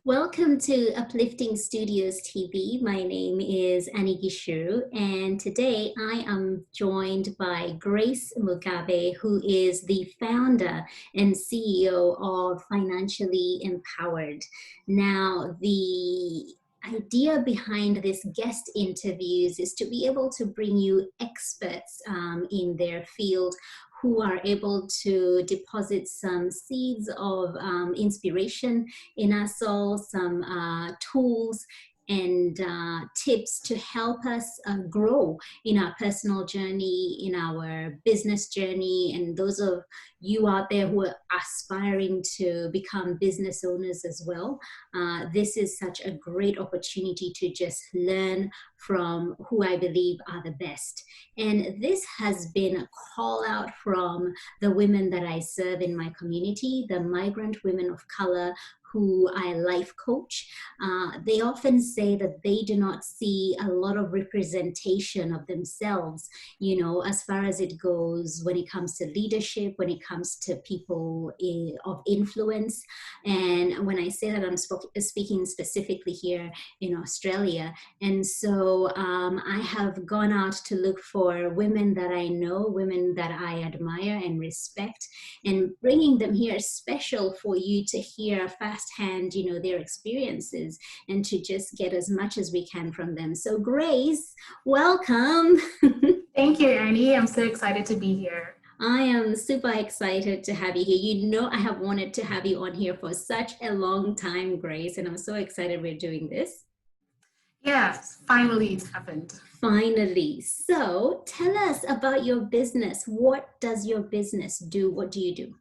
Welcome to Uplifting Studios TV. My name is Annie Gishiru, and today I am joined by Grace Mugabe, who is the founder and CEO of Financially Empowered. Now, the idea behind this guest interviews is to be able to bring you experts in their field who are able to deposit some seeds of inspiration in us all, some tools and tips to help us grow in our personal journey, in our business journey, and those of you out there who are aspiring to become business owners as well. This is such a great opportunity to just learn from who I believe are the best. And this has been a call out from the women that I serve in my community, the migrant women of color who I life coach. They often say that they do not see a lot of representation of themselves, you know, as far as it goes when it comes to leadership, when it comes to people of influence. And when I say that, I'm speaking specifically here in Australia. And so I have gone out to look for women that I know, women that I admire and respect, and bringing them here is special for you to hear firsthand, you know, their experiences and to just get as much as we can from them. So Grace, welcome. Thank you, Annie. I'm so excited to be here. I am super excited to have you here. You know, I have wanted to have you on here for such a long time, Grace, and I'm so excited we're doing this. Yes, finally it's happened. Finally. So tell us about your business. What does your business do? What do you do?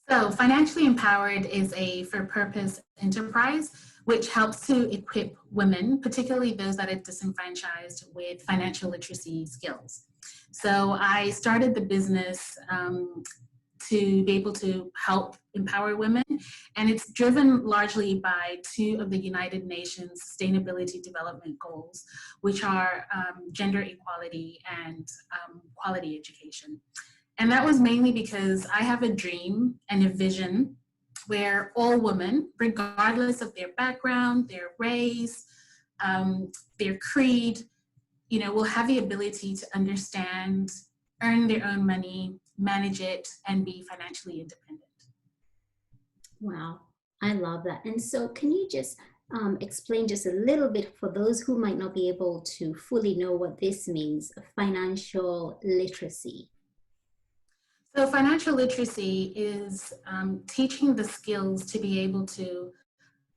So Financially Empowered is a for-purpose enterprise which helps to equip women, particularly those that are disenfranchised, with financial literacy skills. So I started the business to be able to help empower women, and it's driven largely by two of the United Nations Sustainability Development Goals, which are gender equality and quality education. And that was mainly because I have a dream and a vision where all women, regardless of their background, their race, their creed, you know, will have the ability to understand, earn their own money, manage it, and be financially independent. Wow, I love that. And so can you just explain just a little bit for those who might not be able to fully know what this means, financial literacy? So financial literacy is teaching the skills to be able to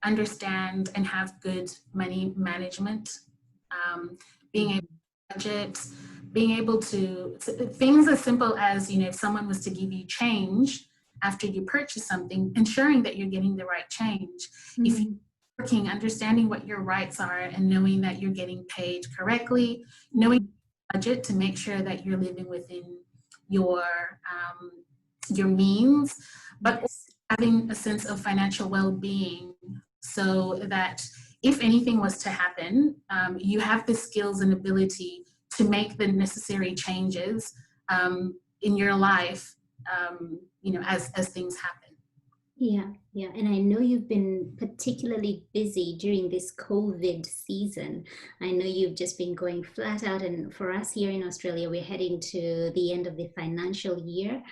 understand and have good money management, being able to budget, being able to things as simple as, you know, if someone was to give you change after you purchase something, ensuring that you're getting the right change. Mm-hmm. If you're working, understanding what your rights are and knowing that you're getting paid correctly, knowing budget to make sure that you're living within your means, but also having a sense of financial well-being so that if anything was to happen, you have the skills and ability to make the necessary changes in your life, you know, as things happen. Yeah. And I know you've been particularly busy during this COVID season. I know you've just been going flat out. And for us here in Australia, we're heading to the end of the financial year.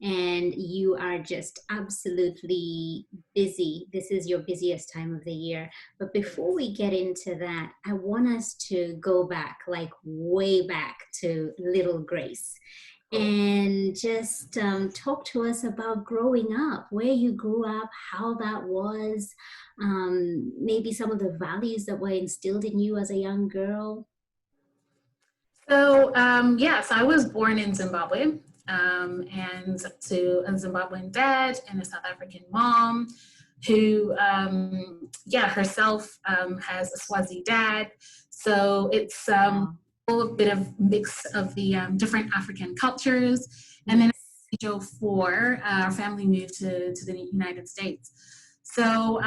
And you are just absolutely busy. This is your busiest time of the year. But before we get into that, I want us to go back, like way back to little Grace. And just talk to us about growing up, where you grew up, how that was, maybe some of the values that were instilled in you as a young girl. So, yes, I was born in Zimbabwe, and to a Zimbabwean dad and a South African mom who, herself has a Swazi dad. So it's a bit of mix of the different African cultures. And then at the age of 4, our family moved to the United States. So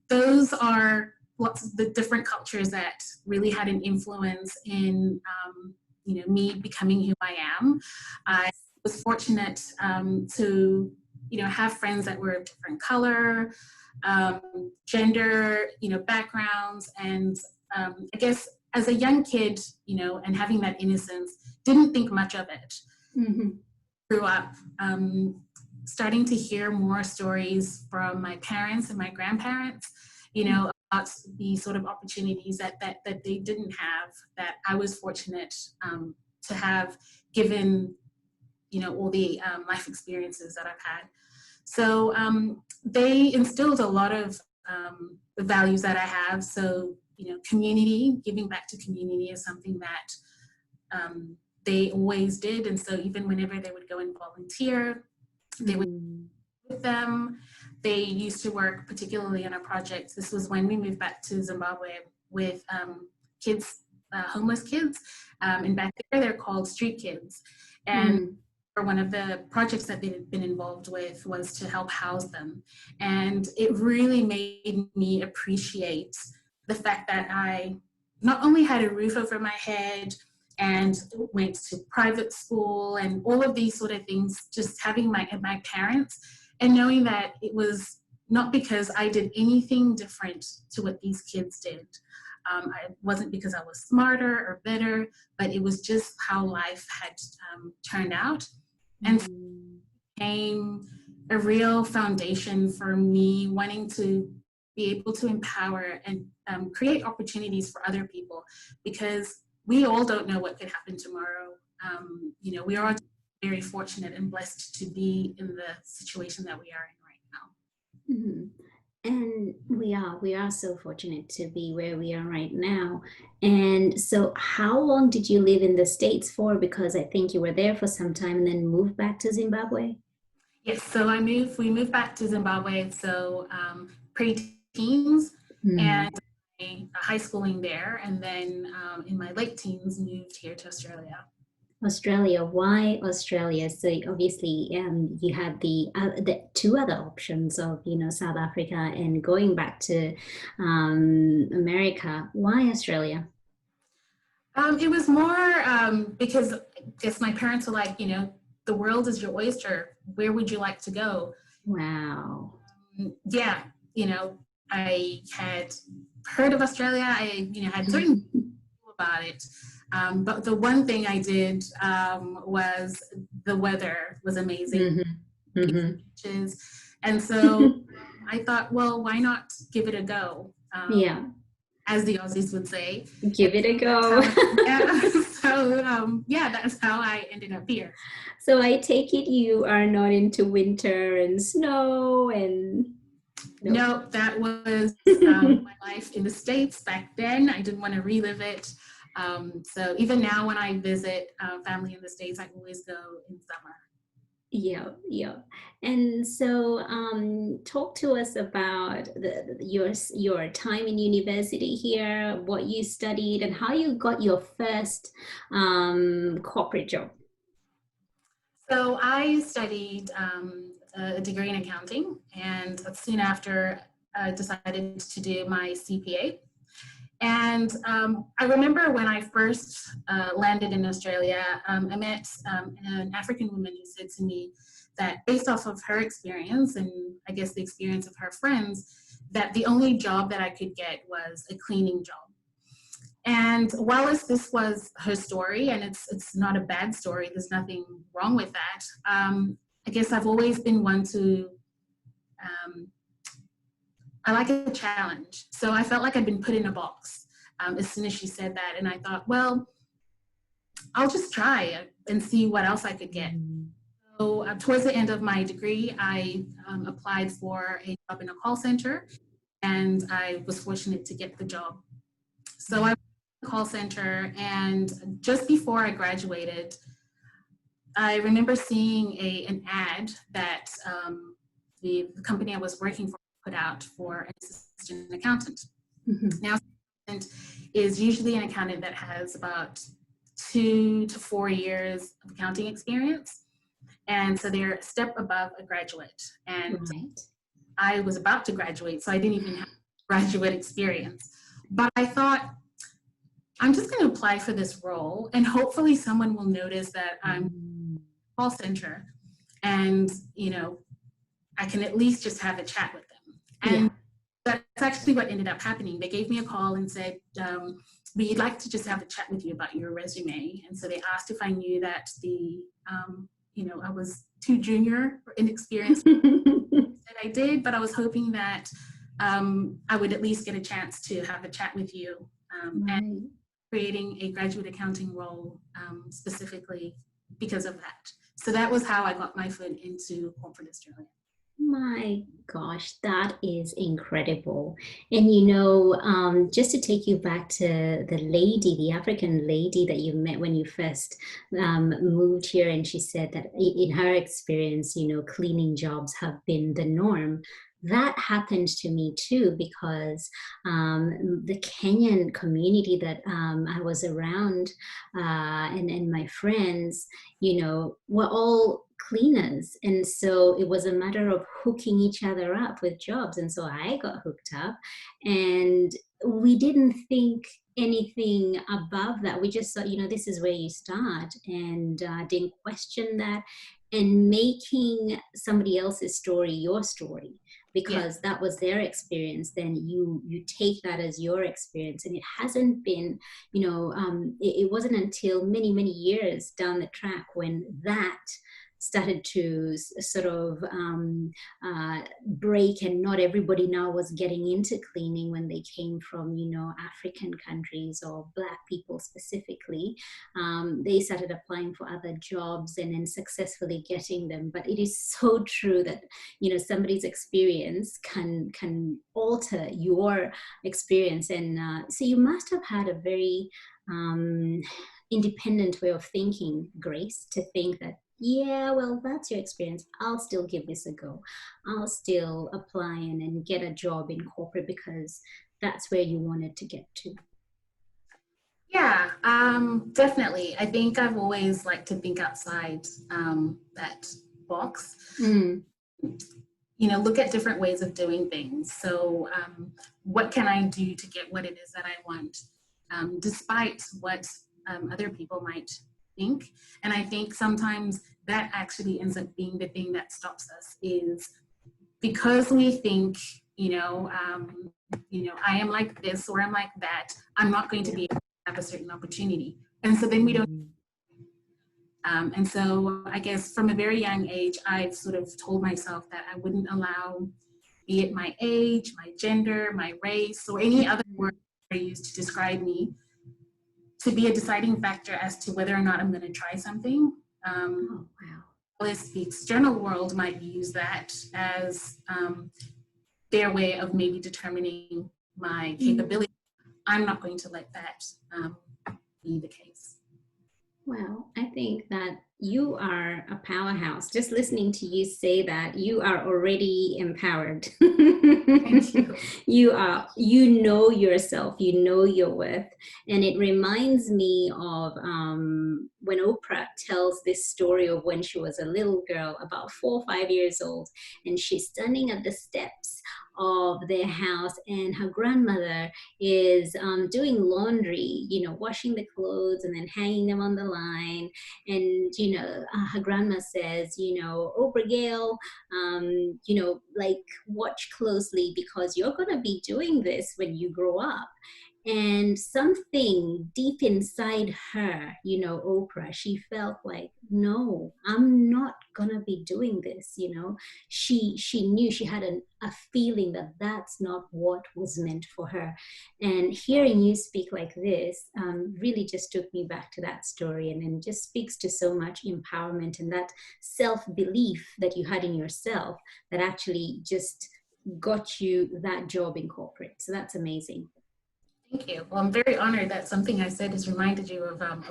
those are lots of the different cultures that really had an influence in, you know, me becoming who I am. I was fortunate to have friends that were of different color, gender, backgrounds. And I guess as a young kid, and having that innocence, didn't think much of it. Mm-hmm. Grew up starting to hear more stories from my parents and my grandparents, about the sort of opportunities that they didn't have, that I was fortunate to have, given, all the life experiences that I've had. So they instilled a lot of the values that I have. So, community, giving back to community is something that they always did. And so even whenever they would go and volunteer, they would with them. They used to work particularly on a project. This was when we moved back to Zimbabwe with kids, homeless kids. And back there, they're called street kids. And one of the projects that they've been involved with was to help house them. And it really made me appreciate the fact that I not only had a roof over my head and went to private school and all of these sort of things, just having my parents and knowing that it was not because I did anything different to what these kids did. It wasn't because I was smarter or better, but it was just how life had turned out. And became a real foundation for me wanting to be able to empower and create opportunities for other people, because we all don't know what could happen tomorrow. We are very fortunate and blessed to be in the situation that we are in right now. Mm-hmm. And we are so fortunate to be where we are right now. And so how long did you live in the States for? Because I think you were there for some time and then moved back to Zimbabwe. Yes, so we moved back to Zimbabwe, so pre-teens and high schooling there, and then in my late teens moved here to Australia. Australia, why Australia? So obviously, you had the two other options of South Africa and going back to America. Why Australia? It was more because I guess my parents were like, the world is your oyster. Where would you like to go? Wow. Yeah, I had heard of Australia. I had certain about it. But the one thing I did was the weather was amazing. Beaches. And so I thought, well, why not give it a go? Yeah. As the Aussies would say. Give it a go. That's how I ended up here. So I take it you are not into winter and snow and... No, that was my life in the States back then. I didn't want to relive it. So even now when I visit family in the States, I always go in summer. Yeah. And so talk to us about your time in university here, what you studied, and how you got your first corporate job. So I studied a degree in accounting, and soon after decided to do my CPA. And I remember when I first landed in Australia, I met an African woman who said to me that based off of her experience and I guess the experience of her friends, that the only job that I could get was a cleaning job. And while this was her story, and it's not a bad story, there's nothing wrong with that, I guess I've always been one to, I like a challenge. So I felt like I'd been put in a box as soon as she said that. And I thought, well, I'll just try and see what else I could get. So towards the end of my degree, I applied for a job in a call center, and I was fortunate to get the job. So I went to the call center, and just before I graduated, I remember seeing an ad that the company I was working for put out for an assistant accountant. Now, assistant is usually an accountant that has about 2 to 4 years of accounting experience. And so they're a step above a graduate. And I was about to graduate, so I didn't even have graduate experience. But I thought, I'm just going to apply for this role, and hopefully someone will notice that I'm call center and, I can at least just have a chat with them. Yeah. And that's actually what ended up happening. They gave me a call and said, we'd like to just have a chat with you about your resume. And so they asked if I knew that I was too junior or inexperienced. And I did, but I was hoping that I would at least get a chance to have a chat with you, Right. and creating a graduate accounting role specifically because of that. So that was how I got my foot into corporate Australia. My gosh, that is incredible. And just to take you back to the lady, the African lady that you met when you first moved here, and she said that in her experience, cleaning jobs have been the norm. That happened to me too, because the Kenyan community that I was around, and my friends, were all cleaners. And so it was a matter of hooking each other up with jobs. And so I got hooked up, and we didn't think anything above that. We just thought, this is where you start, and didn't question that. And making somebody else's story your story, because that was their experience, then you take that as your experience. And it hasn't been, it wasn't until many, many years down the track when that started to sort of break, and not everybody now was getting into cleaning when they came from, African countries or Black people specifically. They started applying for other jobs and then successfully getting them. But it is so true that, somebody's experience can alter your experience. And so you must have had a very independent way of thinking, Grace, to think that, yeah, well, that's your experience. I'll still give this a go. I'll still apply and get a job in corporate, because that's where you wanted to get to. Yeah, definitely. I think I've always liked to think outside that box. Mm. Look at different ways of doing things. So what can I do to get what it is that I want, despite what other people might think? And I think sometimes that actually ends up being the thing that stops us, is because we think, I am like this or I'm like that, I'm not going to be able to have a certain opportunity. And so then we don't. And so I guess from a very young age, I've sort of told myself that I wouldn't allow, be it my age, my gender, my race, or any other word I use to describe me, to be a deciding factor as to whether or not I'm going to try something. Oh, wow. The external world might use that as their way of maybe determining my capability. I'm not going to let that be the case. Well, I think that you are a powerhouse. Just listening to you say that, you are already empowered. Thank you. You know yourself, you know your worth. And it reminds me of when Oprah tells this story of when she was a little girl, about 4 or 5 years old, and she's standing at the steps of their house, and her grandmother is doing laundry, washing the clothes and then hanging them on the line. And her grandma says, Oprah Gail, like, watch closely, because you're going to be doing this when you grow up. And something deep inside her, Oprah, she felt like, no, I'm not gonna be doing this. She knew, she had a feeling that that's not what was meant for her. And hearing you speak like this really just took me back to that story, and just speaks to so much empowerment and that self-belief that you had in yourself that actually just got you that job in corporate. So that's amazing. Thank you. Well, I'm very honored that something I said has reminded you of That's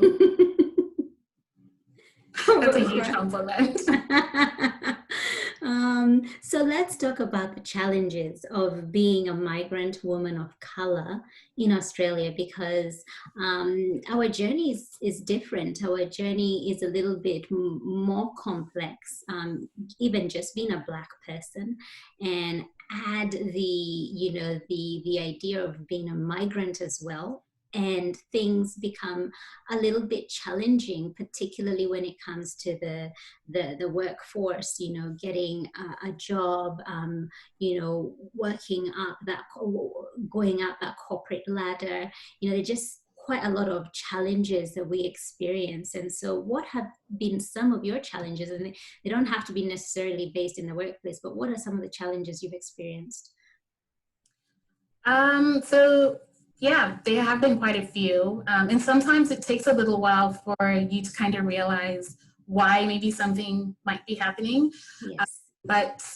a huge compliment. So let's talk about the challenges of being a migrant woman of color in Australia, because our journey is different. Our journey is a little bit more complex, even just being a Black person, and add the idea of being a migrant as well. and things become a little bit challenging, particularly when it comes to the workforce, getting a job, working up that, going up that corporate ladder. There's just quite a lot of challenges that we experience. And so what have been some of your challenges? And they don't have to be necessarily based in the workplace, but what are some of the challenges you've experienced? So yeah, there have been quite a few. And sometimes it takes a little while for you to kind of realize why maybe something might be happening. Yes. But,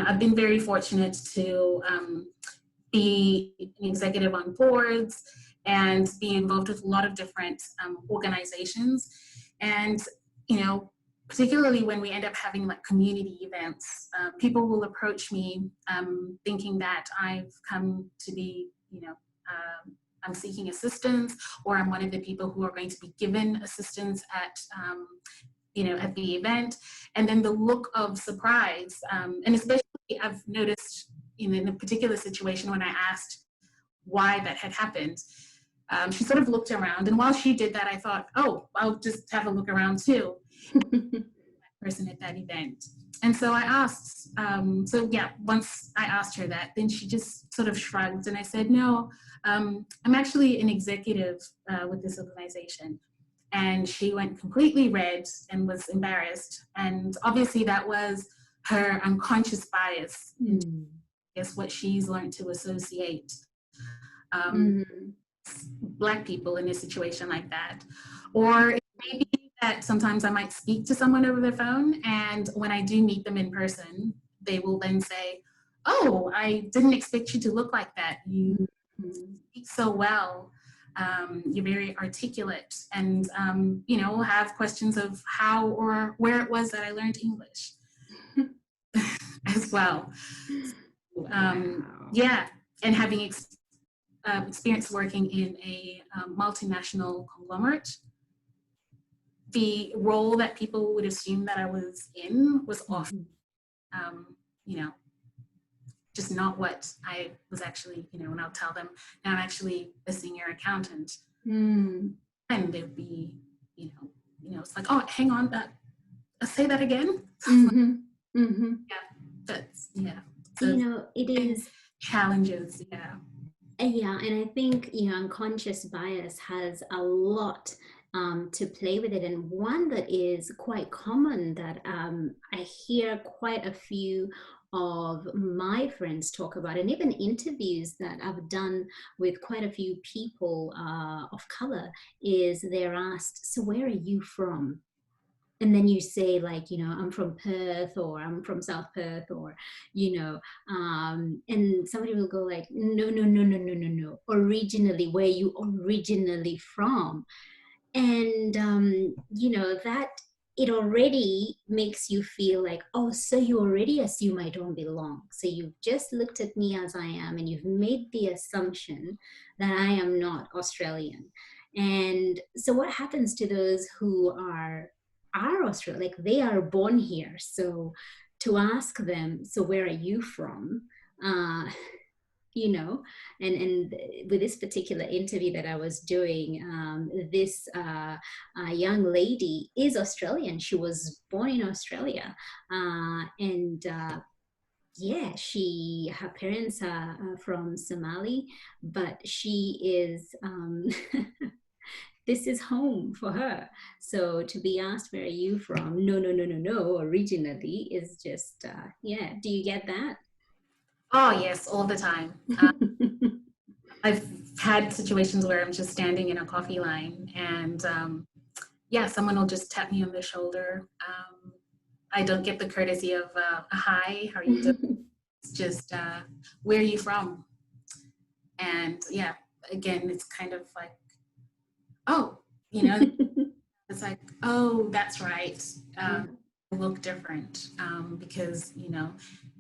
I've been very fortunate to be an executive on boards and be involved with a lot of different organizations. And, particularly when we end up having like community events, people will approach me thinking that I've come to be, I'm seeking assistance, or I'm one of the people who are going to be given assistance at at the event. And then the look of surprise, and especially I've noticed in a particular situation when I asked why that had happened, she sort of looked around, and while she did that, I thought, oh, I'll just have a look around too. Person at that event. And so I asked, once I asked her that, then she just sort of shrugged, and I said, no, I'm actually an executive with this organization. And she went completely red and was embarrassed. And obviously that was her unconscious bias. Mm. Guess what she's learned to associate Mm. Black people in a situation like that. Or it may be that sometimes I might speak to someone over the phone, and when I do meet them in person, they will then say, oh, I didn't expect you to look like that. You speak so well. You're very articulate, and have questions of how or where it was that I learned English as well. Wow. Yeah, and having experience working in a multinational conglomerate, the role that people would assume that I was in was often, just not what I was actually, and I'll tell them, now I'm actually a senior accountant. Mm. And they'd be, it's like, oh, hang on, say that again. Mm-hmm. Mm-hmm. So it is. Challenges, yeah. Yeah, and I think, unconscious bias has a lot to play with it. And one that is quite common that I hear quite a few of my friends talk about, and even interviews that I've done with quite a few people of color, is they're asked, so where are you from? And then you say, like, I'm from Perth, or I'm from South Perth, or and somebody will go like, no, no, no, no, no, no, no, originally, where you originally from. And that, it already makes you feel like, oh, so you already assume I don't belong, so you've just looked at me as I am, and you've made the assumption that I am not Australian. And so what happens to those who are Australian, like they are born here? So to ask them, so where are you from? uh, and with this particular interview that I was doing, this young lady is Australian. She was born in Australia, and yeah, her parents are from Somali, but she is this is home for her. So to be asked, where are you from? No, no, no, no, no, originally, is just yeah. Do you get that? Oh yes, all the time. I've had situations where I'm just standing in a coffee line, and someone will just tap me on the shoulder. I don't get the courtesy of a hi, how are you doing? It's just, where are you from? And yeah, again, it's kind of like, oh, it's like, oh, that's right. Yeah. I look different because,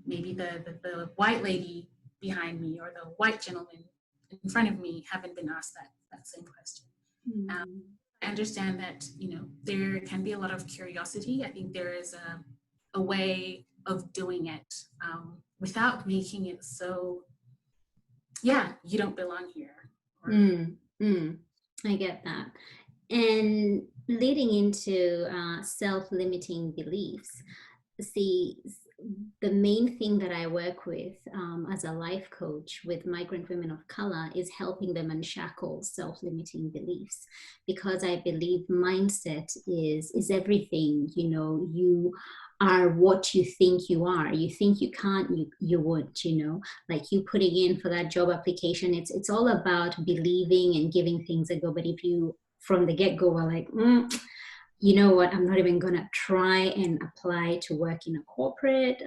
maybe the white lady behind me or the white gentleman in front of me haven't been asked that same question. I understand that, there can be a lot of curiosity. I think there is a way of doing it without making it so, yeah, you don't belong here. Or, I get that. And leading into self-limiting beliefs, see, the main thing that I work with as a life coach with migrant women of color is helping them unshackle self-limiting beliefs, because I believe mindset is everything. You know, you are what you think you are. You think you can't, you won't. You know, like you putting in for that job application, it's all about believing and giving things a go. But if you from the get-go are like, you know what, I'm not even going to try and apply to work in a corporate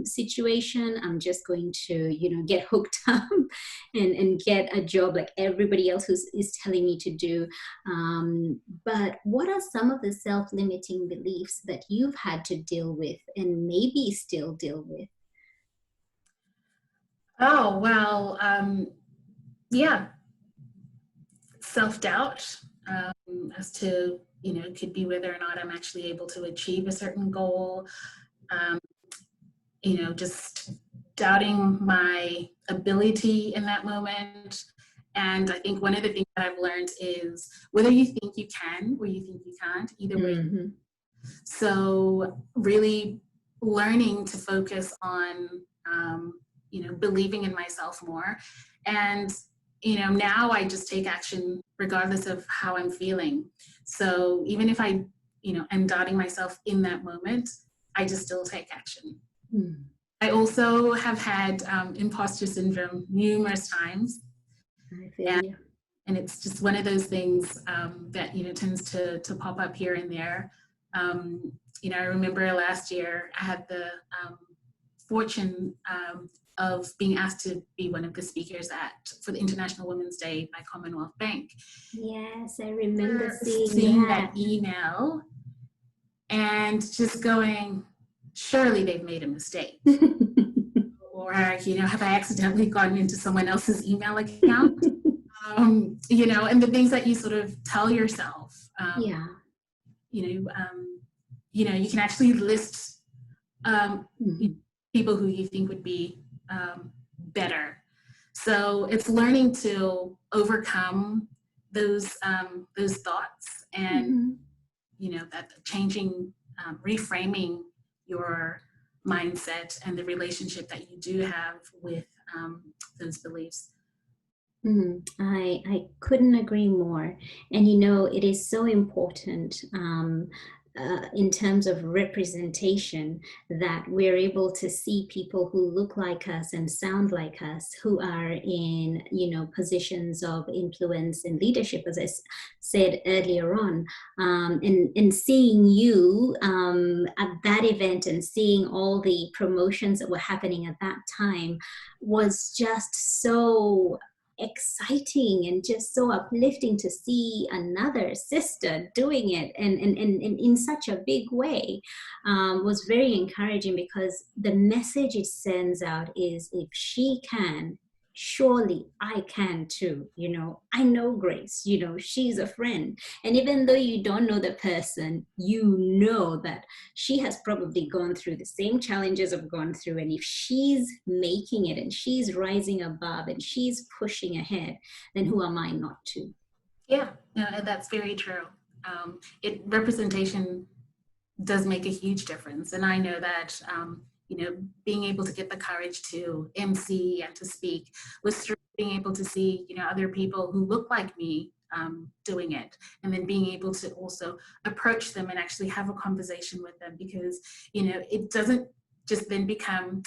situation. I'm just going to, you know, get hooked up and get a job like everybody else is telling me to do. But what are some of the self-limiting beliefs that you've had to deal with and maybe still deal with? Oh, well, yeah, self-doubt as to, could be whether or not I'm actually able to achieve a certain goal. Um, just doubting my ability in that moment. And I think one of the things that I've learned is whether you think you can or you think you can't, either way. Mm-hmm. So really learning to focus on, believing in myself more. And, now I just take action regardless of how I'm feeling. So even if I, am doubting myself in that moment, I just still take action. Mm. I also have had imposter syndrome numerous times. I feel And, you. and it's just one of those things that, tends to pop up here and there. Um, I remember last year I had the fortune of being asked to be one of the speakers for the International Women's Day by Commonwealth Bank. Yes, I remember seeing Seeing that. that email and just going, surely they've made a mistake. Or, have I accidentally gotten into someone else's email account? And the things that you sort of tell yourself. Yeah. You can actually list Mm-hmm. people who you think would be better. So it's learning to overcome those thoughts, and Mm-hmm. that changing, reframing your mindset and the relationship that you do have with those beliefs. I couldn't agree more. And you know, it is so important in terms of representation that we're able to see people who look like us and sound like us, who are in, you know, positions of influence and leadership, as said earlier on. And seeing you at that event and seeing all the promotions that were happening at that time was just so exciting and just so uplifting to see another sister doing it and in such a big way. Was very encouraging, because the message it sends out is, if she can, surely I can too. You know, I know Grace, you know, she's a friend. And even though you don't know the person, you know that she has probably gone through the same challenges I've gone through. And if she's making it and she's rising above and she's pushing ahead, then who am I not to? Yeah, no, that's very true. Representation does make a huge difference. And I know that, being able to get the courage to MC and to speak was through being able to see, other people who look like me doing it. And then being able to also approach them and actually have a conversation with them, because, it doesn't just then become,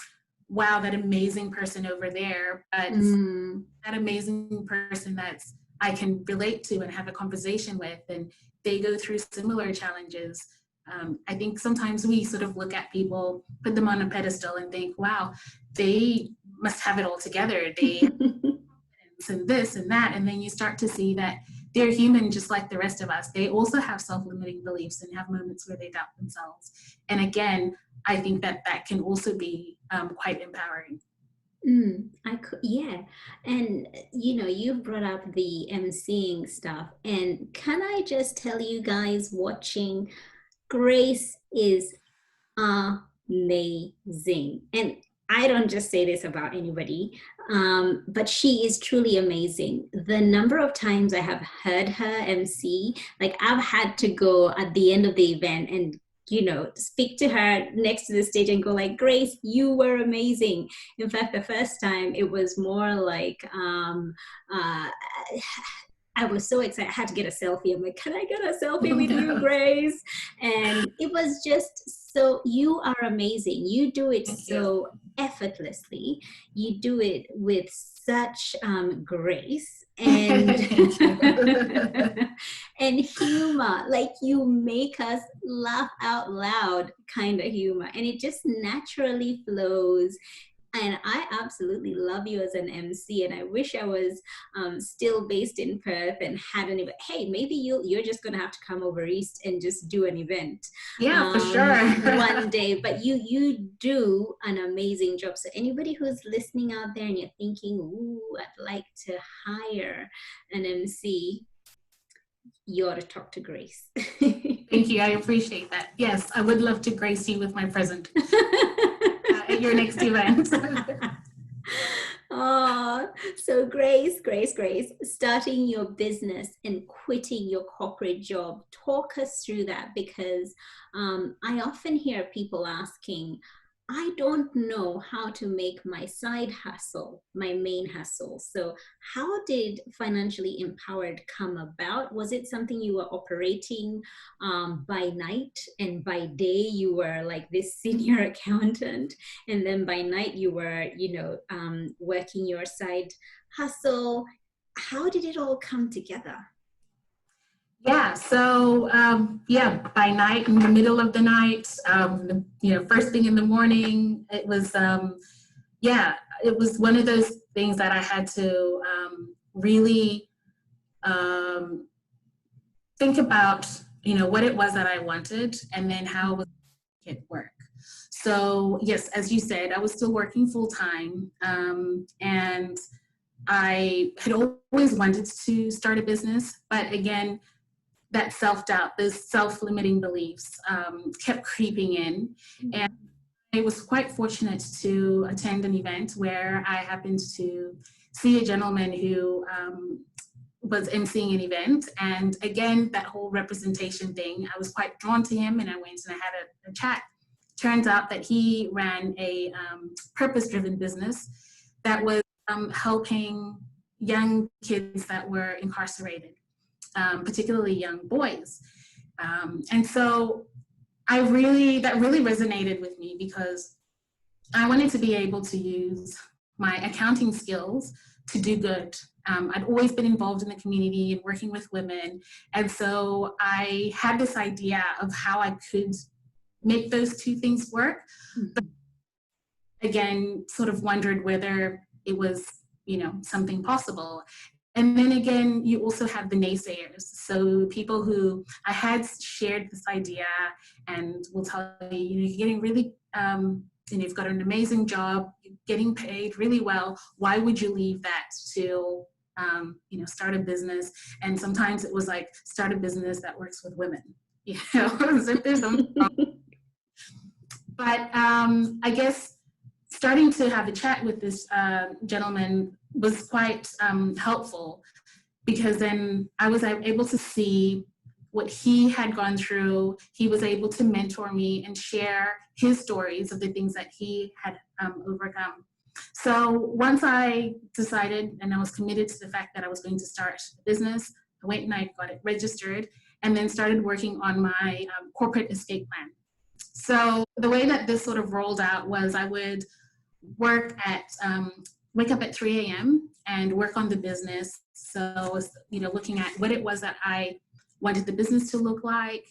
wow, that amazing person over there, but that amazing person that's I can relate to and have a conversation with, and they go through similar challenges. I think sometimes we sort of look at people, put them on a pedestal, and think, wow, they must have it all together. They have confidence and this and that. And then you start to see that they're human just like the rest of us. They also have self-limiting beliefs and have moments where they doubt themselves. And again, I think that can also be quite empowering. I could, yeah. And you know, you brought up the emceeing stuff. And can I just tell you guys watching, Grace is amazing. And I don't just say this about anybody, but she is truly amazing. The number of times I have heard her MC, like I've had to go at the end of the event and speak to her next to the stage and go like, Grace, you were amazing. In fact, the first time it was more like, uh, I was so excited. I had to get a selfie. I'm like, can I get a selfie with you, Grace? And it was just so, you are amazing. You do it Thank you. so effortlessly. You do it with such grace and Thank you. and humor. Like you make us laugh out loud kind of humor. And it just naturally flows, and I absolutely love you as an MC. And I wish I was still based in Perth and had an event. Hey, maybe you're just gonna have to come over east and just do an event Yeah, for sure. one day. But you do an amazing job. So anybody who's listening out there and you're thinking, ooh, I'd like to hire an MC, you ought to talk to Grace. Thank you. I appreciate that. Yes, I would love to grace you with my present at your next event. Oh, so Grace, starting your business and quitting your corporate job. Talk us through that, because I often hear people asking, I don't know how to make my side hustle my main hustle. So, how did Financially Empowered come about? Was it something you were operating by night, and by day you were like this senior accountant, and then by night you were, working your side hustle? How did it all come together? Yeah, so by night, in the middle of the night, first thing in the morning, it was, it was one of those things that I had to really think about, what it was that I wanted, and then how it was going to work. So yes, as you said, I was still working full time, and I had always wanted to start a business, but again, that self-doubt, those self-limiting beliefs kept creeping in. And I was quite fortunate to attend an event where I happened to see a gentleman who was emceeing an event. And again, that whole representation thing, I was quite drawn to him, and I went and I had a chat. Turns out that he ran a purpose-driven business that was helping young kids that were incarcerated, particularly young boys. And so that really resonated with me, because I wanted to be able to use my accounting skills to do good. I'd always been involved in the community and working with women. And so I had this idea of how I could make those two things work. But again, sort of wondered whether it was, something possible. And then again, you also have the naysayers. So people who I had shared this idea and will tell you, you're getting really, you've got an amazing job, you're getting paid really well. Why would you leave that to, start a business? And sometimes it was like, start a business that works with women. As if there's something wrong. But I guess starting to have a chat with this gentleman was quite helpful, because then I was able to see what he had gone through. He was able to mentor me and share his stories of the things that he had overcome. So once I decided and I was committed to the fact that I was going to start a business, I went and I got it registered, and then started working on my corporate escape plan. So the way that this sort of rolled out was I would wake up at 3 a.m. and work on the business. So, looking at what it was that I wanted the business to look like,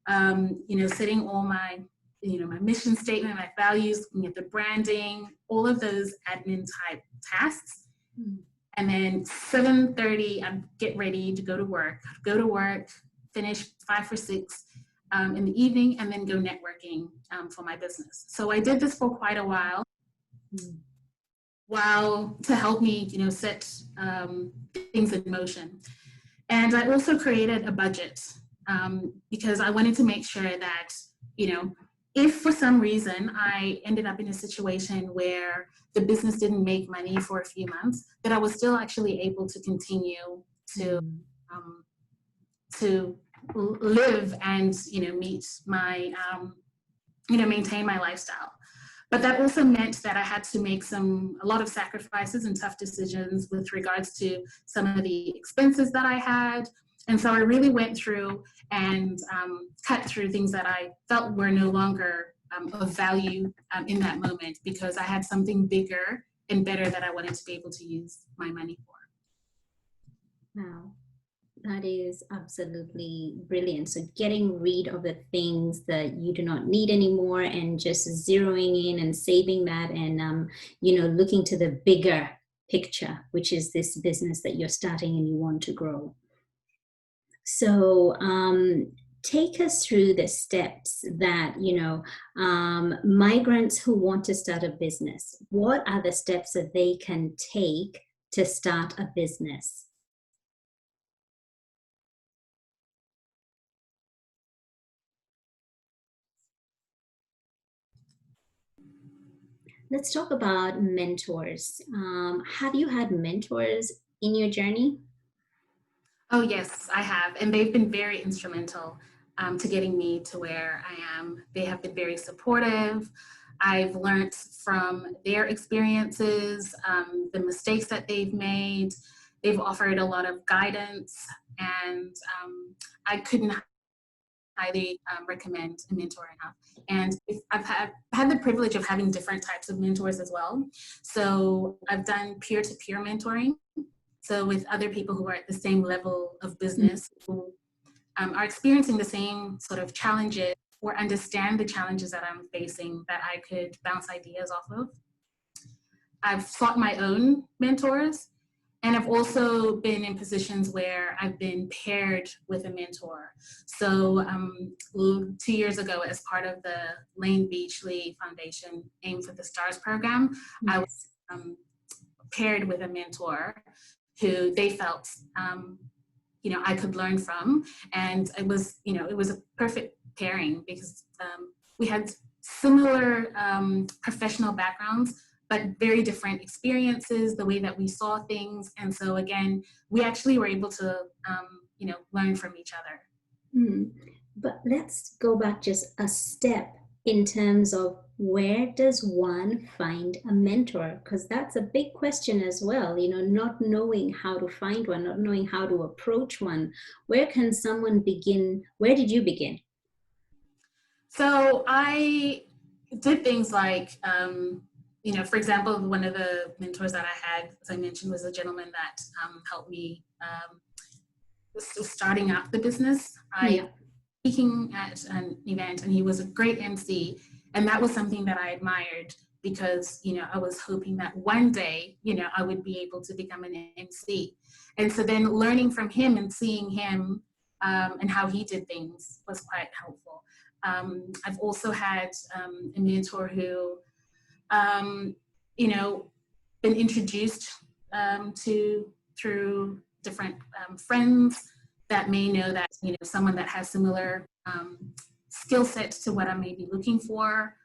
setting all my, my mission statement, my values, looking at the branding, all of those admin type tasks. And then 7:30, I'd get ready to go to work, finish 5 or 6 in the evening, and then go networking for my business. So I did this for quite a while. To help me, set things in motion. And I also created a budget because I wanted to make sure that, if for some reason I ended up in a situation where the business didn't make money for a few months, that I was still actually able to continue to Mm. um, to live and meet my maintain my lifestyle. But that also meant that I had to make a lot of sacrifices and tough decisions with regards to some of the expenses that I had. And so I really went through and cut through things that I felt were no longer of value in that moment, because I had something bigger and better that I wanted to be able to use my money for. Wow. That is absolutely brilliant. So getting rid of the things that you do not need anymore and just zeroing in and saving that and, looking to the bigger picture, which is this business that you're starting and you want to grow. So take us through the steps that, migrants who want to start a business, what are the steps that they can take to start a business? Let's talk about mentors. Have you had mentors in your journey? Oh, yes, I have. And they've been very instrumental to getting me to where I am. They have been very supportive. I've learned from their experiences, the mistakes that they've made. They've offered a lot of guidance, and I couldn't highly recommend a mentor enough. And I've had the privilege of having different types of mentors as well. So I've done peer-to-peer mentoring, so with other people who are at the same level of business, who are experiencing the same sort of challenges or understand the challenges that I'm facing, that I could bounce ideas off of. I've sought my own mentors, and I've also been in positions where I've been paired with a mentor. So 2 years ago, as part of the Lane Beachley Foundation Aim for the Stars program, Yes. I was paired with a mentor who they felt I could learn from, and it was a perfect pairing, because we had similar professional backgrounds, but very different experiences, the way that we saw things, and so again, we actually were able to learn from each other. But let's go back just a step in terms of where does one find a mentor? Because that's a big question as well, not knowing how to find one, not knowing how to approach one. Where can someone begin? Where did you begin? So I did things like, for example, one of the mentors that I had, as I mentioned, was a gentleman that helped me starting out the business. I was speaking at an event, and he was a great MC, and that was something that I admired, because I was hoping that one day I would be able to become an MC. And so then learning from him and seeing him and how he did things was quite helpful. I've also had a mentor who been introduced to through different friends that may know that someone that has similar skill sets to what I may be looking for.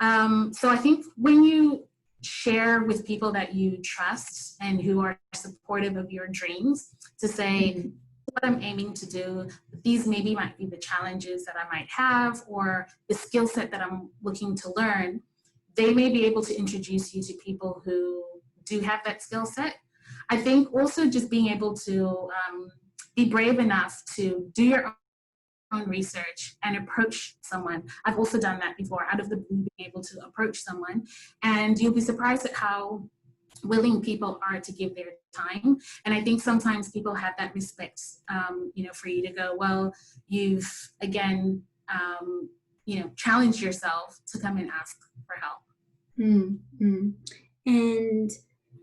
So I think when you share with people that you trust and who are supportive of your dreams, to say what I'm aiming to do, these maybe might be the challenges that I might have, or the skill set that I'm looking to learn, they may be able to introduce you to people who do have that skill set. I think also just being able to be brave enough to do your own research and approach someone. I've also done that before, out of the blue, being able to approach someone, and you'll be surprised at how willing people are to give their time. And I think sometimes people have that respect, for you to go, well, you've again, challenged yourself to come and ask for help. And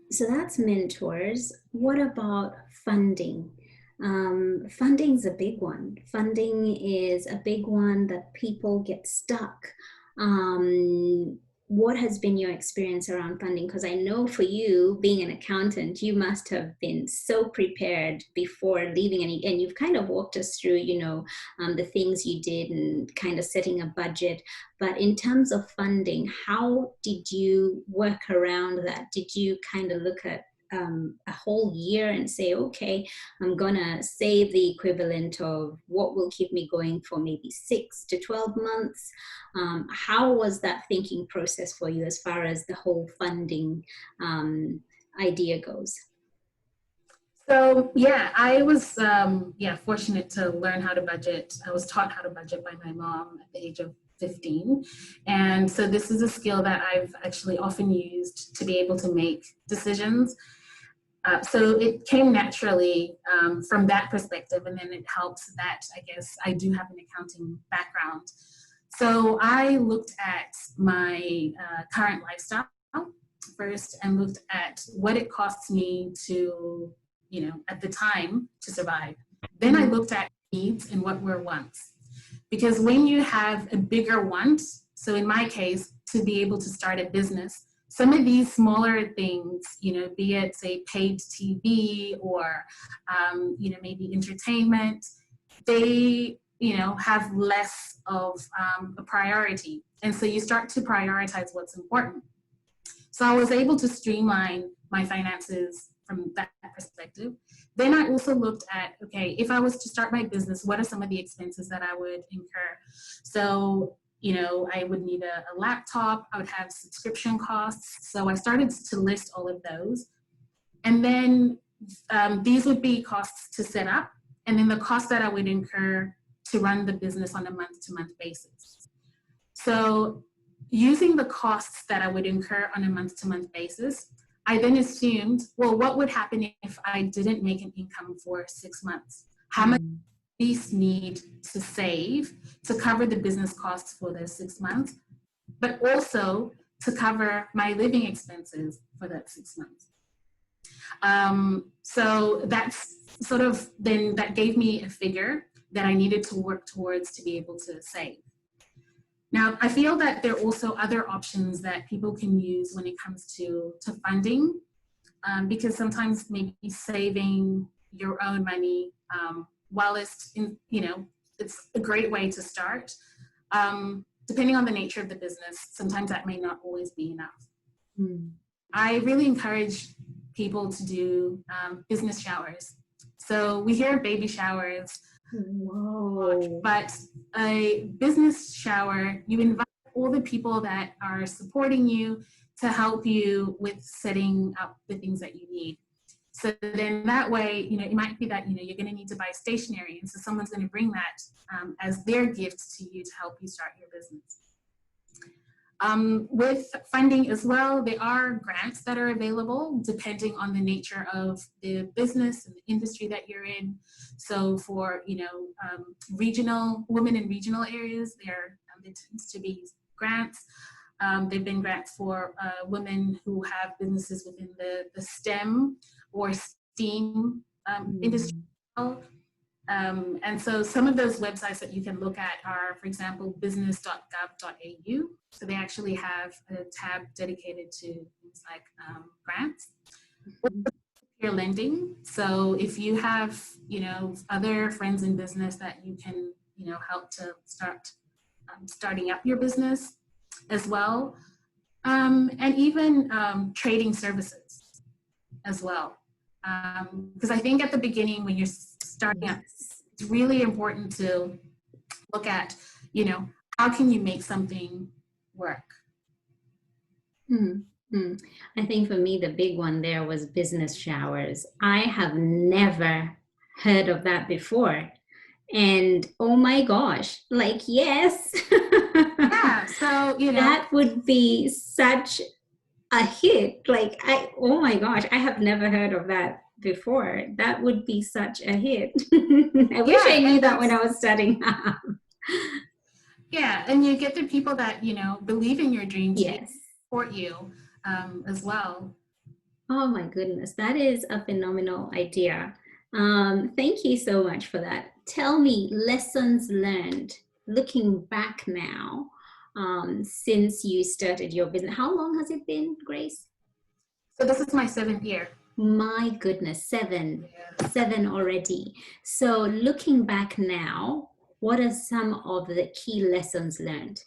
so that's mentors. What about funding? Funding's a big one. Funding is a big one that people get stuck. what has been your experience around funding? Because I know for you, being an accountant, you must have been so prepared before leaving, and you've kind of walked us through, the things you did and kind of setting a budget. But in terms of funding, how did you work around that? Did you kind of look at a whole year and say, okay, I'm gonna save the equivalent of what will keep me going for maybe 6 to 12 months? How was that thinking process for you as far as the whole funding idea goes? So yeah, I was fortunate to learn how to budget. I was taught how to budget by my mom at the age of 15. And so this is a skill that I've actually often used to be able to make decisions. So it came naturally from that perspective, and then it helps that I guess I do have an accounting background. So I looked at my current lifestyle first and looked at what it costs me to, at the time to survive. Then I looked at needs and what were wants. Because when you have a bigger want, so in my case, to be able to start a business, some of these smaller things, be it say paid TV or, maybe entertainment, they, have less of a priority. And so you start to prioritize what's important. So I was able to streamline my finances from that perspective. Then I also looked at, okay, if I was to start my business, what are some of the expenses that I would incur? So, I would need a laptop, I would have subscription costs. So I started to list all of those. And then these would be costs to set up, and then the costs that I would incur to run the business on a month-to-month basis. So using the costs that I would incur on a month-to-month basis, I then assumed, well, what would happen if I didn't make an income for 6 months? How much do I at least need to save to cover the business costs for those 6 months, but also to cover my living expenses for that 6 months? So that's sort of, then that gave me a figure that I needed to work towards to be able to save. Now, I feel that there are also other options that people can use when it comes to funding, because sometimes maybe saving your own money, while it's, it's a great way to start, depending on the nature of the business, sometimes that may not always be enough. I really encourage people to do business showers. So we hear baby showers, but a business shower, you invite all the people that are supporting you to help you with setting up the things that you need. So then that way, it might be that, you're going to need to buy stationery. And so someone's going to bring that as their gift to you to help you start your business. With funding as well, there are grants that are available depending on the nature of the business and the industry that you're in. So for, regional women in regional areas, there tends to be grants. There've been grants for women who have businesses within the STEM or STEAM industry. And so some of those websites that you can look at are, for example, business.gov.au. So they actually have a tab dedicated to things like grants. Peer lending. So if you have, other friends in business that you can, help to start starting up your business as well. And even trading services as well. Because I think at the beginning when you're starting up, it's really important to look at, how can you make something work? I think for me, the big one there was business showers. I have never heard of that before. And oh my gosh, like, yes. Yeah, so, that would be such a hit. Like, oh my gosh, I have never heard of that before. That would be such a hit. I wish I knew that when I was studying. Yeah, and you get the people that, believe in your dreams, yes, support you as well. Oh my goodness, that is a phenomenal idea. Thank you so much for that. Tell me, lessons learned, looking back now, since you started your business. How long has it been, Grace? So this is my 7th year. My goodness, seven, Yeah. seven already. So looking back now, what are some of the key lessons learned?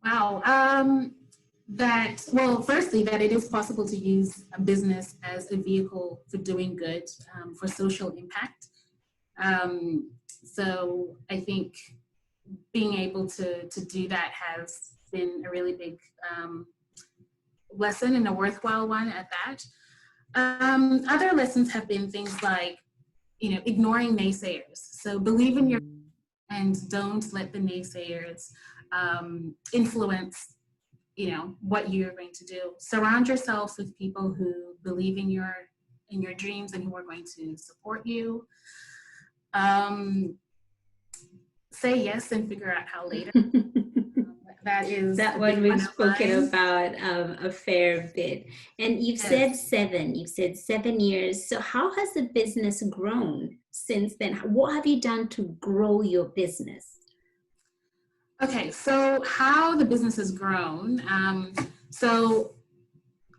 Wow. Well, firstly, that it is possible to use a business as a vehicle for doing good, for social impact. So I think being able to do that has been a really big lesson, and a worthwhile one at that. Other lessons have been things like, ignoring naysayers. So believe in your and don't let the naysayers influence, what you're going to do. Surround yourself with people who believe in your dreams and who are going to support you. Say yes and figure out how later. That is That a one big we've one of spoken mine. about a fair bit. And Yes. you've said 7 years. So how has the business grown since then? What have you done to grow your business? Okay, so how the business has grown. So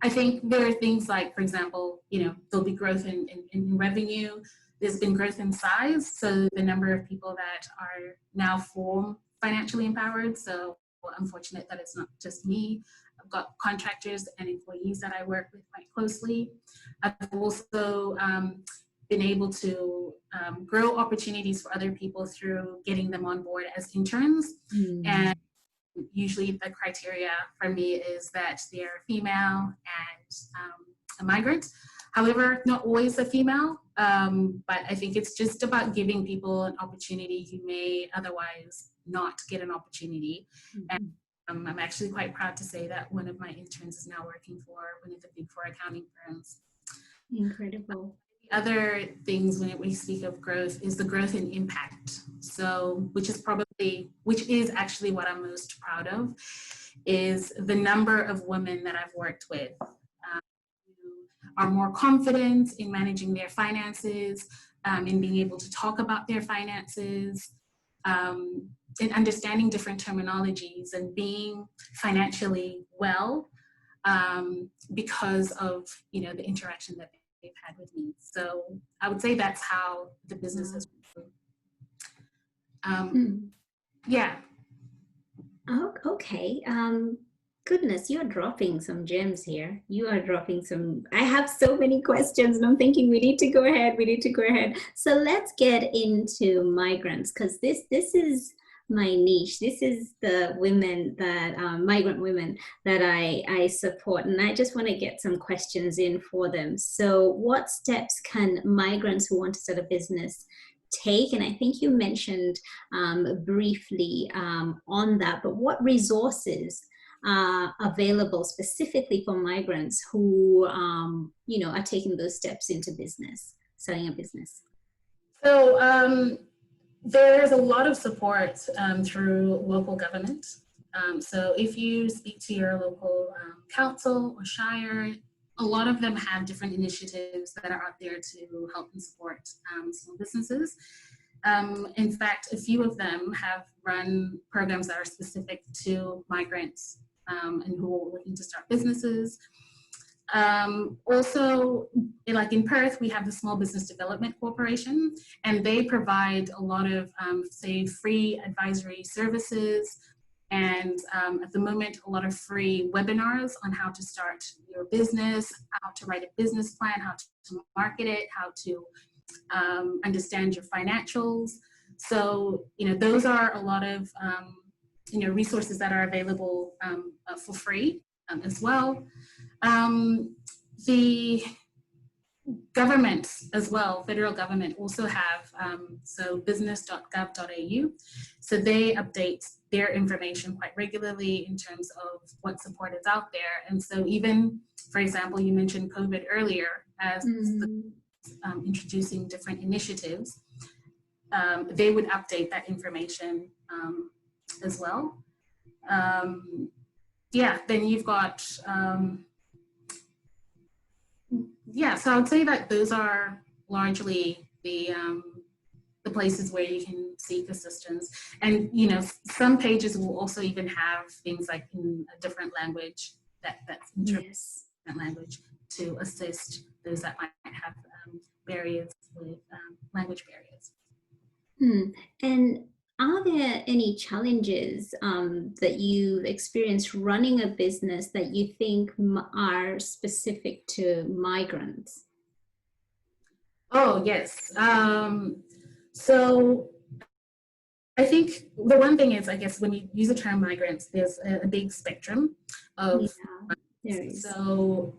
I think there are things like, for example, there'll be growth in revenue. There's been growth in size. So the number of people that are now financially empowered. So I'm fortunate that it's not just me. I've got contractors and employees that I work with quite closely. I've also been able to grow opportunities for other people through getting them on board as interns. And usually the criteria for me is that they're female and a migrant. However, not always a female, but I think it's just about giving people an opportunity who may otherwise not get an opportunity. And I'm actually quite proud to say that one of my interns is now working for one of the Big Four accounting firms. Incredible. Other things when we speak of growth is the growth in impact. So, which is actually what I'm most proud of, is the number of women that I've worked with who are more confident in managing their finances, in being able to talk about their finances, in understanding different terminologies and being financially well, because of the interaction that they've had with me. So I would say that's how the business has grown. Yeah. Oh, okay. Goodness, you're dropping some gems here. You are dropping some. I have so many questions, and I'm thinking we need to go ahead. We need to go ahead. So let's get into migrants, because this is my niche. This is the women that migrant women that I support, and I just want to get some questions in for them. So, what steps can migrants who want to start a business take? And I think you mentioned briefly on that, but what resources are available specifically for migrants who are taking those steps into business, starting a business? So there's a lot of support through local government. So if you speak to your local council or shire, a lot of them have different initiatives that are out there to help and support small businesses. In fact, a few of them have run programs that are specific to migrants and who are looking to start businesses. Also, like in Perth, we have the Small Business Development Corporation, and they provide a lot of, say, free advisory services, and at the moment, a lot of free webinars on how to start your business, how to write a business plan, how to market it, how to understand your financials. So, those are a lot of, resources that are available for free as well. The government as well, federal government also have, so business.gov.au. So they update their information quite regularly in terms of what support is out there. And so even, for example, you mentioned COVID earlier as introducing different initiatives, they would update that information as well. Then you've got, so I would say that those are largely the the places where you can seek assistance. And, you know, some pages will also even have things like in a different language that's interpreted Yes. in that language to assist those that might have barriers with language barriers. Hmm. And are there any challenges that you've experienced running a business that you think are specific to migrants? Oh, yes. So I think the one thing is, I guess, when you use the term migrants, there's a big spectrum Yeah, of there is. so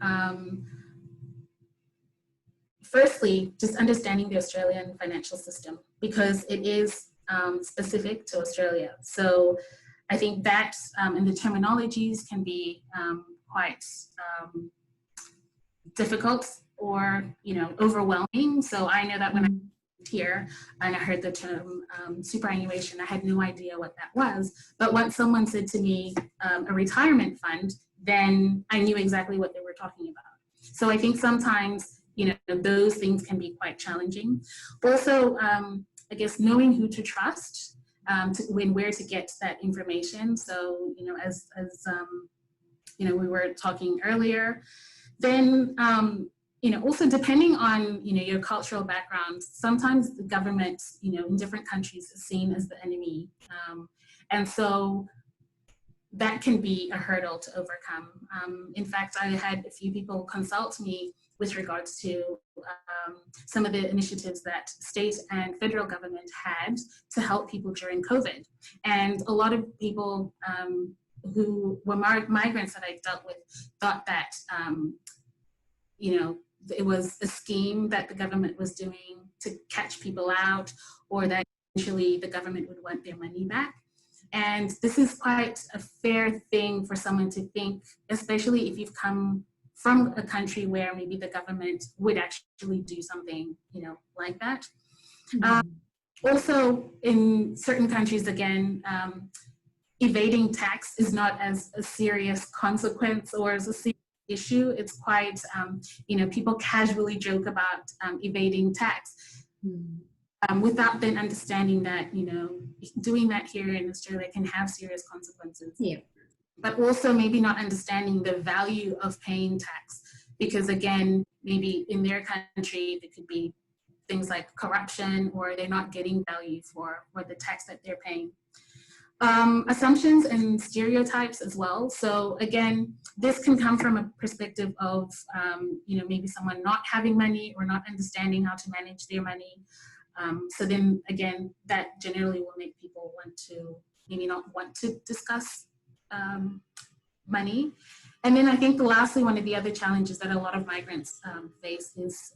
firstly, just understanding the Australian financial system because it is specific to Australia. So I think that and the terminologies can be quite difficult or, you know, overwhelming. So I know that when I moved here and I heard the term superannuation, I had no idea what that was. But once someone said to me a retirement fund, then I knew exactly what they were talking about. So I think sometimes, you know, those things can be quite challenging. Also, I guess knowing who to trust when where to get that information. So, you know, as you know, we were talking earlier, then you know, also depending on, you know, your cultural background, sometimes the government, you know, in different countries is seen as the enemy, and so that can be a hurdle to overcome. In fact, I had a few people consult me with regards to some of the initiatives that state and federal government had to help people during COVID. And a lot of people who were migrants that I dealt with thought that, you know, it was a scheme that the government was doing to catch people out, or that eventually the government would want their money back. And this is quite a fair thing for someone to think, especially if you've come from a country where maybe the government would actually do something, you know, like that. Also, in certain countries, again, evading tax is not as a serious consequence or as a serious issue. It's quite, you know, people casually joke about evading tax. Without then understanding that, you know, doing that here in Australia can have serious consequences. Yeah. But also maybe not understanding the value of paying tax, because again, maybe in their country, there could be things like corruption, or they're not getting value for the tax that they're paying. Assumptions and stereotypes as well. So again, this can come from a perspective of, you know, maybe someone not having money or not understanding how to manage their money. So then again, that generally will make people want to maybe not want to discuss money. And then I think lastly, one of the other challenges that a lot of migrants face is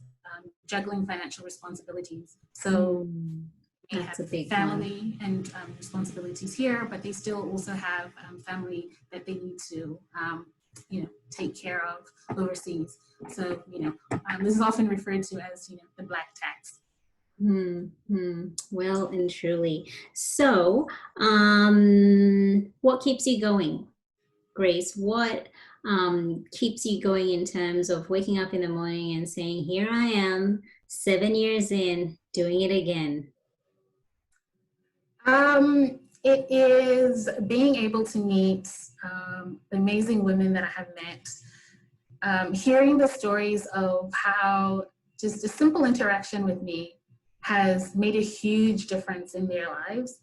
juggling financial responsibilities. So they That's have a big family and responsibilities here, but they still also have family that they need to, you know, take care of overseas. So, you know, this is often referred to as, you know, the black tax. Well and truly. So, what keeps you going, Grace? What keeps you going in terms of waking up in the morning and saying, here I am, 7 years in, doing it again? It is being able to meet amazing women that I have met, hearing the stories of how just a simple interaction with me has made a huge difference in their lives,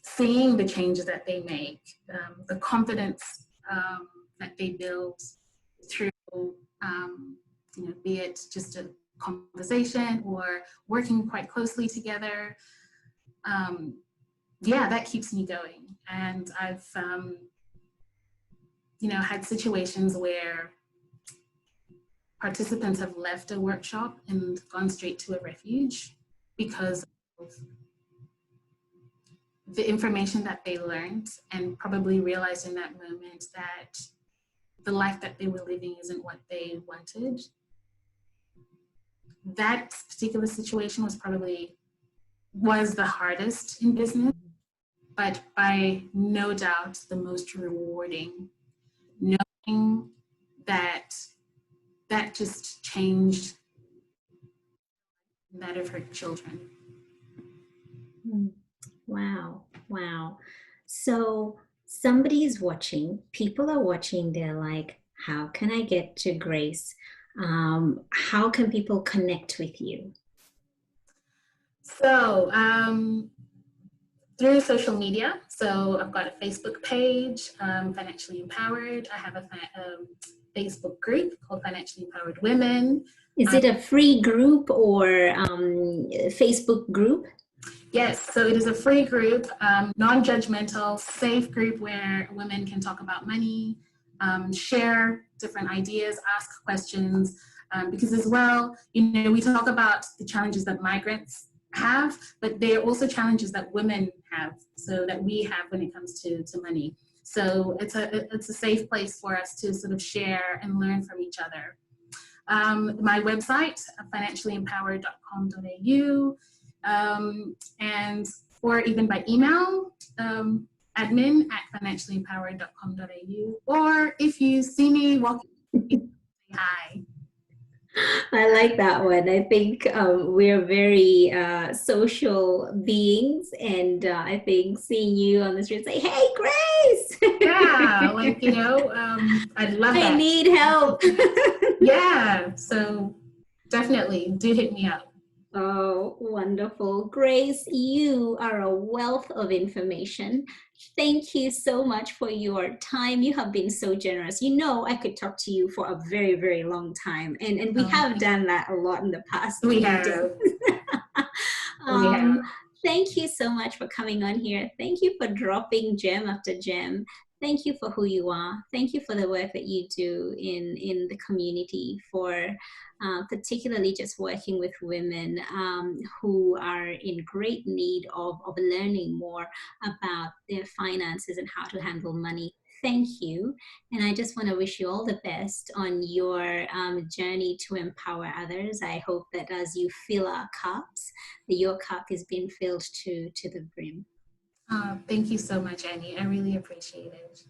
seeing the changes that they make, the confidence that they build through, you know, be it just a conversation or working quite closely together. Yeah, that keeps me going. And I've, you know, had situations where participants have left a workshop and gone straight to a refuge because of the information that they learned, and probably realized in that moment that the life that they were living isn't what they wanted. That particular situation was the hardest in business, but by no doubt the most rewarding, knowing that that just changed that of her children. Mm. Wow. Wow. So somebody is watching, people are watching, they're like, how can I get to Grace? How can people connect with you? So, through social media. So I've got a Facebook page, Financially Empowered. I have a Facebook group called Financially Empowered Women. Is it a free group or Facebook group? Yes, so it is a free group, non-judgmental, safe group where women can talk about money, share different ideas, ask questions, because as well, we talk about the challenges that migrants have, but there are also challenges that women have, so that we have when it comes to money. So it's a safe place for us to sort of share and learn from each other. My website, financiallyempowered.com.au, and or even by email, admin@financiallyempowered.com.au, or if you see me walking, say hi. I like that one. I think we're very social beings, and I think seeing you on the street say, "Hey, Yeah, Grace, like, I'd love I that. need help." Yeah, so definitely do hit me up. Oh, wonderful. Grace, you are a wealth of information. Thank you so much for your time. You have been so generous. You know, I could talk to you for a very, very long time, and we have done that a lot in the past We few days. have, we um, have. Thank you so much for coming on here. Thank you for dropping gem after gem. Thank you for who you are. Thank you for the work that you do in the community, for particularly just working with women who are in great need of learning more about their finances and how to handle money. Thank you. And I just want to wish you all the best on your journey to empower others. I hope that as you fill our cups, that your cup is being filled to the brim. Thank you so much, Annie. I really appreciate it.